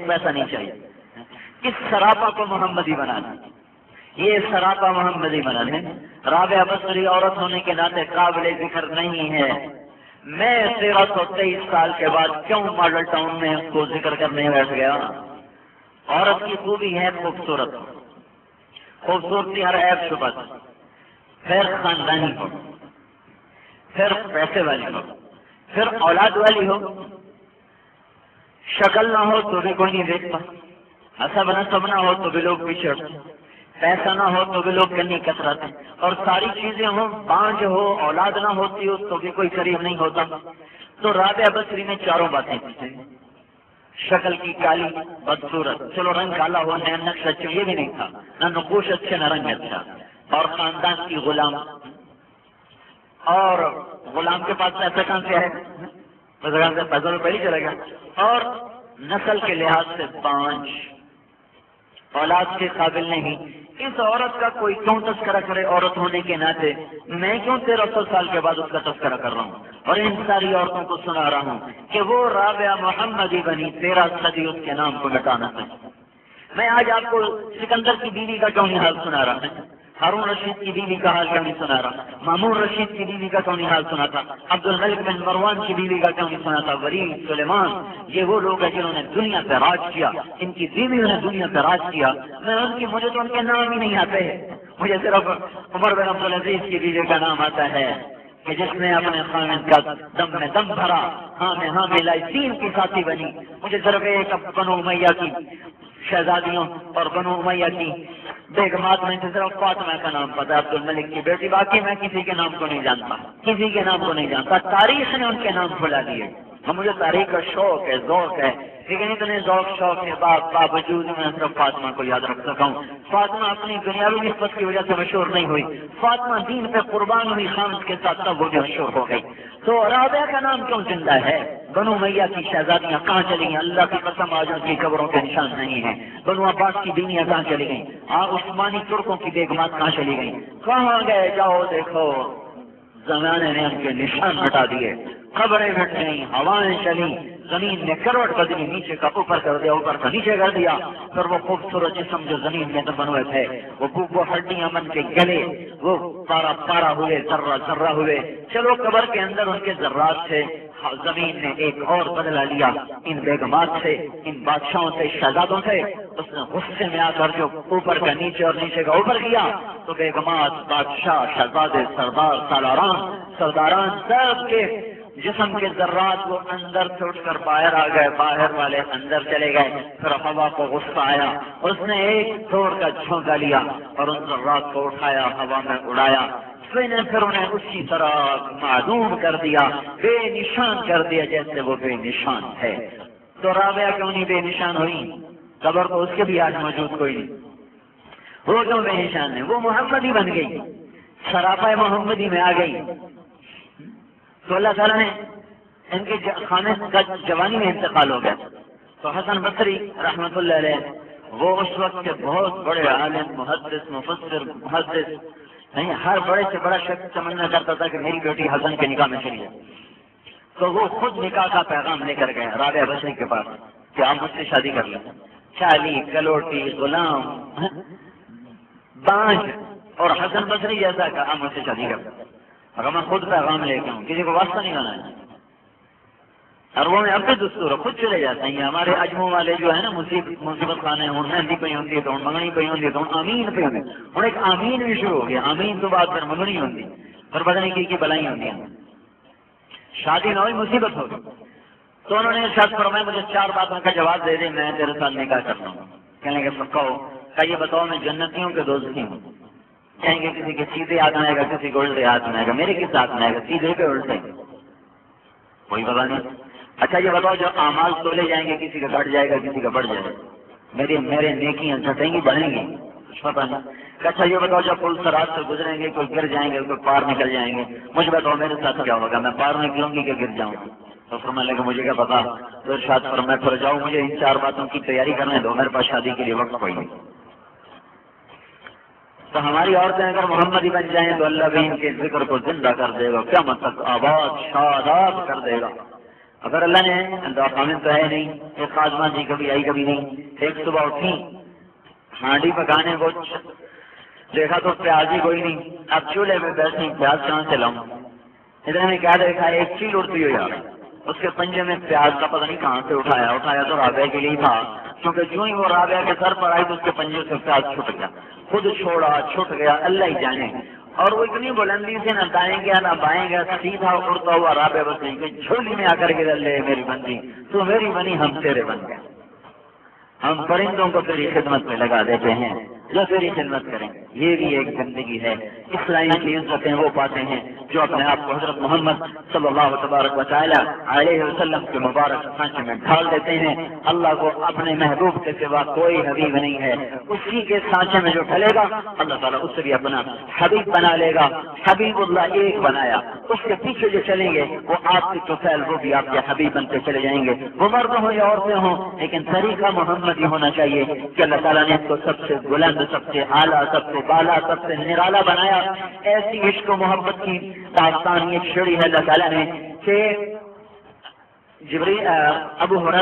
ایک پیسہ نہیں چاہیے. اس سراپا کو محمدی بنانا، یہ سراپا محمدی بنانا. رابعہ بصری عورت ہونے کے ناطے قابل ذکر نہیں ہے. میں 1323 سال کے بعد کیوں ماڈل ٹاؤن میں اس کو ذکر کرنے بیٹھ گیا؟ عورت کی خوبی ہے خوبصورت، خوبصورتی ہر عیب شبہ، پھر خاندانی ہو، پھر پیسے والی ہو، پھر اولاد والی ہو. شکل نہ ہو تو بھی کوئی نہیں دیکھتا، حسب نسب نہ ہو تو بھی لوگ پیچھے ہٹتے، پیسہ نہ ہو تو بھی لوگ کنی کتراتے، اور ساری چیزیں ہوں، بانج ہو، اولاد نہ ہوتی ہو تو بھی کوئی قریب نہیں ہوتا. تو رابعہ بصری نے چاروں باتیں کی. شکل کی کالی بدصورت، چلو رنگ کالا ہو، نیا نقش اچھا یہ بھی نہیں تھا، نہ نقوش اچھے نہ رنگ اچھا. اور خاندان کی غلام، اور غلام کے پاس پیسہ کہاں سے ہے؟ پیسہ تو پہلے چلا گیا. اور نسل کے لحاظ سے بانج، اولاد کے قابل نہیں. اس عورت کا کوئی کیوں تذکرہ کرے عورت ہونے کے ناطے؟ میں کیوں 1300 سال کے بعد اس کا تذکرہ کر رہا ہوں اور ان ساری عورتوں کو سنا رہا ہوں کہ وہ رابعہ محمدی بنی، 13 صدی اس کے نام کو مٹانا چاہیے. میں آج آپ کو سکندر کی بیوی کا کیوں نہیں حال سنا رہا ہوں، ہارون رشید کی بیوی کا حال کیوں نہیں سنا رہا، مامون رشید کی بیوی کا کیوں نہیں حال سنا تھا، عبد الملک بن مروان کی بیوی کا کیوں نہیں سنا تھا، ولید، سلیمان. یہ وہ لوگ ہیں جنہوں نے دنیا پہ راج کیا، ان کی بیویوں نے دنیا پہ راج کیا. مجھے تو ان کے نام ہی نہیں آتے ہیں، مجھے صرف عمر بن عبدالعزیز کی بیوی کا نام آتا ہے کہ جس نے اپنے خامد کا دم میں دم بھرا، ہاں میں لائی دین کی ساتھی بنی. مجھے صرف ایک بنو امیہ کی شہزادیوں اور بنو امیہ کی بیگمات میں صرف فاطمہ کا نام پتا، عبد الملک کی بیٹی، باقی میں کسی کے نام کو نہیں جانتا، کسی کے نام کو نہیں جانتا. تاریخ نے ان کے نام بھلا دیے. مجھے تاریخ کا شوق ہے، ذوق ہے، لیکن اتنے ذوق شوق کے باوجود میں صرف فاطمہ کو یاد رکھ سکا ہوں. فاطمہ اپنی دنیاوی نسبت کی وجہ سے مشہور نہیں ہوئی، فاطمہ دین پہ قربان ہوئی خامد کے ساتھ، تب وہ مشہور ہو گئی. تو رابعہ کا نام کیوں زندہ ہے؟ بنو امیہ کی شہزادیاں کہاں چلی گئیں؟ اللہ کی قسم آج ان کی قبروں کے نشان نہیں ہیں. بنو عباس کی بیویاں کہاں چلی گئیں؟ عثمانی ترکوں کی بیگمات کہاں چلی گئیں؟ کہاں گئے؟ جاؤ دیکھو، زمانے نے ان کے نشان ہٹا دیے. خبریں مٹ گئیں، ہوائیں چلی، زمین نے کروٹ بدلی، نیچے کا اوپر کر دیا، اوپر کا نیچے کر دیا. پھر وہ خوبصورت جسم جو زمین میں بنوے تھے، وہ ہڈیاں بن کے گلے، وہ پارا ہوئے، ذرہ ذرہ ہوئے. چلو قبر کے اندر ان کے ذرات تھے. زمین نے ایک اور بدلہ لیا ان بیگمات سے، ان بادشاہوں سے، شہزادوں سے. اس نے غصے میں آ کر جو اوپر کا نیچے اور نیچے کا اوپر کیا، تو بیگمات، بادشاہ، شہزادے، سردار، سرداران سب کے جسم کے ذرات وہ اندر سے اٹھ کر باہر آ گئے، باہر والے اندر چلے گئے. پھر ہوا کو غصہ آیا، اس نے ایک دور کا جھونکا لیا اور ان ذرات کو اٹھایا، ہوا میں اڑایا. پھر انہیں اسی طرح معدوم کر دیا، بے نشان کر دیا جیسے وہ بے نشان ہے. تو رابعہ کیوں نہیں بے نشان ہوئی؟ قبر تو اس کے بھی آج موجود کوئی نہیں. وہ کیوں بے نشان ہے؟ وہ محمدی بن گئی، سراپا محمدی میں آ گئی. تو اللہ تعالیٰ نے ان کے خامد کا جوانی میں انتقال ہو گیا. تو حسن بصری رحمۃ اللہ علیہ، وہ اس وقت کے بہت بڑے عالم، محدث، مفسر، محدث، نہیں، ہر بڑے سے بڑا شخص تمنا کرتا تھا کہ میری بیٹی حسن کے نکاح میں چلی جائے. تو وہ خود نکاح کا پیغام لے کر گئے رابعہ بصری کے پاس کہ آپ مجھ سے شادی کر لیں. چالی، کلوٹی، غلام، بانج اور حسن بصری جیسا کہ آپ مجھ سے شادی کر لیں، اگر میں خود پیغام لے کے ہوں، کسی کو واسطہ نہیں بنایا. اور وہ اب بھی دستور خود چلے جاتے ہیں. ہمارے اجموں والے جو ہے نا، مصیبت خانے ہوں، مہندی پہ ہوتی ہے تو منگنی پہ ہوتی ہے تو آمین پہ ہوتی ہے. ہوں ایک آمین بھی شروع ہو گیا، آمین تو بعد پھر منگنی ہوتی، پھر بدنی کی بلائی ہوتی ہیں. شادی نہ ہوئی، مصیبت ہوگی. تو انہوں نے ارشاد فرمایا مجھے 4 باتوں کا جواب دے دے، میں تیرے ساتھ نکاح کرتا ہوں. کہنے کے پکا ہو کہ یہ بتاؤ میں جنتیوں کے دوستی ہوں. کہیں گے کسی کے سیدھے ہاتھ میں آئے گا، کسی کو الٹے ہاتھ میں آئے گا. میرے کس ہاتھ میں آئے گا؟ سیدھے پہ الٹے؟ کوئی پتا نہیں. اچھا یہ بتاؤ جو اعمال تولے جائیں گے، کسی کا گھٹ جائے گا، کسی کا بڑھ جائے گا. میرے نیکیاں گھٹیں گی، بڑھیں گی؟ کچھ پتا نہیں. اچھا یہ بتاؤ جب پل سرات سے گزریں گے، کوئی گر جائیں گے، کوئی پار نکل جائیں گے. مجھے بتاؤ میرے ساتھ کیا ہوگا؟ میں پار نکلوں گی کہ گر جاؤں؟ تو فرمانے لگا مجھے کیا پتا. تو ارشاد فرمایا پھر جاؤ، مجھے ان 4 باتوں کی تیاری کرنے دو، میرے پاس شادی کے لیے وقت کوئی نہیں. تو ہماری عورتیں اگر محمدی بن جائیں تو اللہ بھی ان کے ذکر کو زندہ کر دے گا، قیامت تک آباد شاداب کر دے گا. اگر اللہ نے دعا کامل تو ہے نہیں، ایک خاتمہ جی کبھی آئی کبھی نہیں. ایک صبح اٹھی ہانڈی پکانے کو دیکھا تو پیاز ہی کوئی نہیں. اب چولہے میں بیٹھی پیاز کہاں سے لاؤں؟ ادھر میں کیا دیکھا ایک چیل اڑتی ہوئی آ رہی، اس کے پنجے میں پیاز کا پتہ نہیں کہاں سے اٹھایا تو رابعہ کے لیے تھا، کیونکہ جو ہی وہ رابعہ کے سر پر آئی تو اس کے پنجے سے پیاز چھٹ گیا، خود چھوڑا چھٹ گیا اللہ ہی جانے. اور وہ اتنی بلندی سے نہ دائیں گیا نہ بائیں گیا، سیدھا اڑتا ہوا رابعہ بس نہیں کہ جھولی میں آ کر کے لے میری بندی تو میری بنی ہم تیرے بن گئے. ہم پرندوں کو تیری خدمت میں لگا دیتے ہیں جو تیری خدمت کریں. یہ بھی ایک زندگی ہے. اسرائیل کی عزتیں وہ پاتے ہیں جو اپنے آپ کو حضرت محمد صلی اللہ تبارک و تعالی علیہ وسلم کے مبارک سانچے میں ڈھال دیتے ہیں. اللہ کو اپنے محبوب کے سوا کوئی حبیب نہیں ہے. اسی کے سانچے میں جو ڈھلے گا اللہ تعالیٰ اس سے بھی اپنا حبیب بنا لے گا. حبیب اللہ ایک بنایا، اس کے پیچھے جو چلیں گے وہ آپ کے توفیل وہ بھی آپ کے حبیب بنتے چلے جائیں گے. وہ مرد ہوں یا عورتیں ہوں، لیکن طریقہ محمد یہ ہونا چاہیے کہ اللہ تعالیٰ نے اس کو سب سے بلند، سب سے اعلیٰ، سب سے بالا، سب سے نرالا بنایا. ایسی عشق و محبت کی داستان یہ چھڑی ہے اللہ تعالیٰ نے کہ ابو ہریرہ